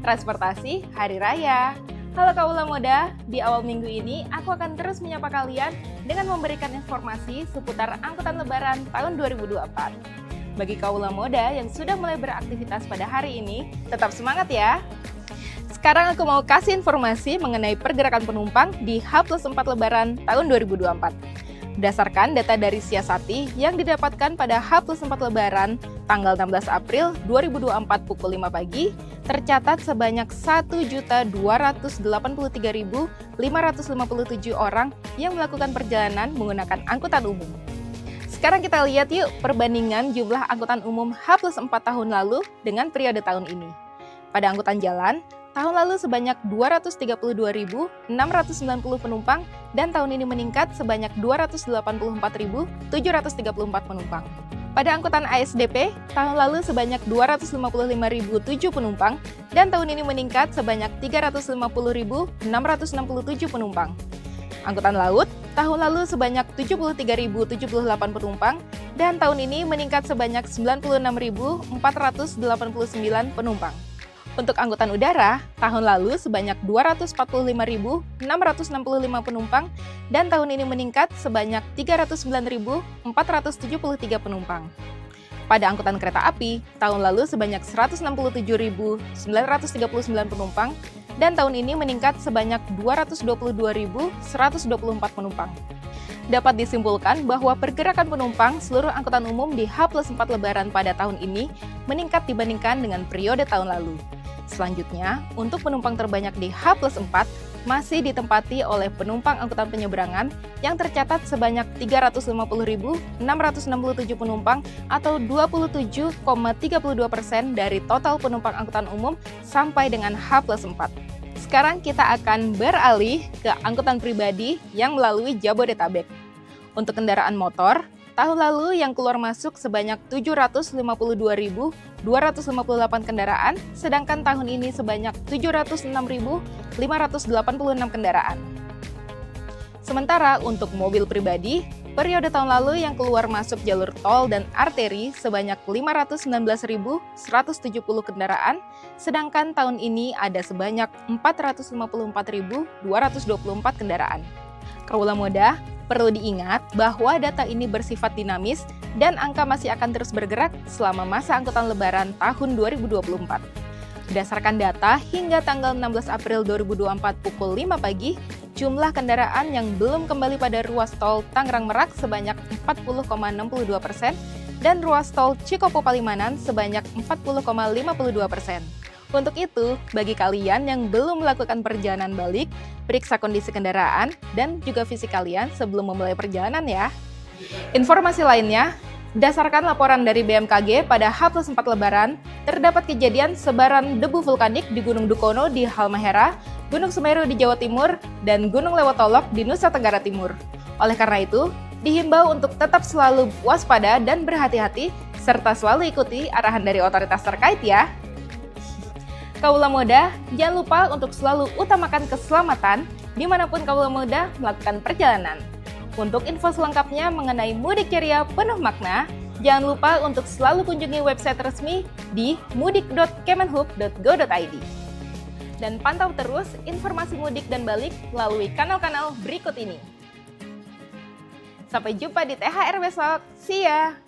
transportasi hari raya. Halo kaula muda, di awal minggu ini aku akan terus menyapa kalian dengan memberikan informasi seputar angkutan lebaran tahun 2024. Bagi kaula muda yang sudah mulai beraktivitas pada hari ini, tetap semangat ya! Sekarang aku mau kasih informasi mengenai pergerakan penumpang di H+4 Lebaran tahun 2024. Berdasarkan data dari Siasati yang didapatkan pada H+4 Lebaran tanggal 16 April 2024 pukul 5 pagi, tercatat sebanyak 1.283.557 orang yang melakukan perjalanan menggunakan angkutan umum. Sekarang kita lihat yuk perbandingan jumlah angkutan umum H+4 tahun lalu dengan periode tahun ini. Pada angkutan jalan, tahun lalu sebanyak 232.690 penumpang dan tahun ini meningkat sebanyak 284.734 penumpang. Pada angkutan ASDP, tahun lalu sebanyak 255.007 penumpang dan tahun ini meningkat sebanyak 350.667 penumpang. Angkutan laut, tahun lalu sebanyak 73.078 penumpang dan tahun ini meningkat sebanyak 96.489 penumpang. Untuk angkutan udara, tahun lalu sebanyak 245.665 penumpang dan tahun ini meningkat sebanyak 309.473 penumpang. Pada angkutan kereta api, tahun lalu sebanyak 167.939 penumpang dan tahun ini meningkat sebanyak 222.124 penumpang. Dapat disimpulkan bahwa pergerakan penumpang seluruh angkutan umum di H+4 Lebaran pada tahun ini meningkat dibandingkan dengan periode tahun lalu. Selanjutnya, untuk penumpang terbanyak di H+4 masih ditempati oleh penumpang angkutan penyeberangan yang tercatat sebanyak 350.667 penumpang atau 27,32% dari total penumpang angkutan umum sampai dengan H+4. Sekarang kita akan beralih ke angkutan pribadi yang melalui Jabodetabek. Untuk kendaraan motor, tahun lalu yang keluar masuk sebanyak 752.258 kendaraan, sedangkan tahun ini sebanyak 706.586 kendaraan. Sementara untuk mobil pribadi, periode tahun lalu yang keluar masuk jalur tol dan arteri sebanyak 519.170 kendaraan, sedangkan tahun ini ada sebanyak 454.224 kendaraan. Kaula muda, perlu diingat bahwa data ini bersifat dinamis dan angka masih akan terus bergerak selama masa angkutan lebaran tahun 2024. Berdasarkan data hingga tanggal 16 April 2024 pukul 5 pagi, jumlah kendaraan yang belum kembali pada ruas tol Tangerang Merak sebanyak 40,62% dan ruas tol Cikopo Palimanan sebanyak 40,52%. Untuk itu, bagi kalian yang belum melakukan perjalanan balik, periksa kondisi kendaraan dan juga fisik kalian sebelum memulai perjalanan ya. Informasi lainnya, berdasarkan laporan dari BMKG pada H+4 Lebaran, terdapat kejadian sebaran debu vulkanik di Gunung Dukono di Halmahera, Gunung Semeru di Jawa Timur, dan Gunung Lewotolok di Nusa Tenggara Timur. Oleh karena itu, dihimbau untuk tetap selalu waspada dan berhati-hati, serta selalu ikuti arahan dari otoritas terkait ya. Kaula muda, jangan lupa untuk selalu utamakan keselamatan dimanapun kaula muda melakukan perjalanan. Untuk info selengkapnya mengenai mudik ceria penuh makna, jangan lupa untuk selalu kunjungi website resmi di mudik.kemenhub.go.id. Dan pantau terus informasi mudik dan balik melalui kanal-kanal berikut ini. Sampai jumpa di THR besok, see ya!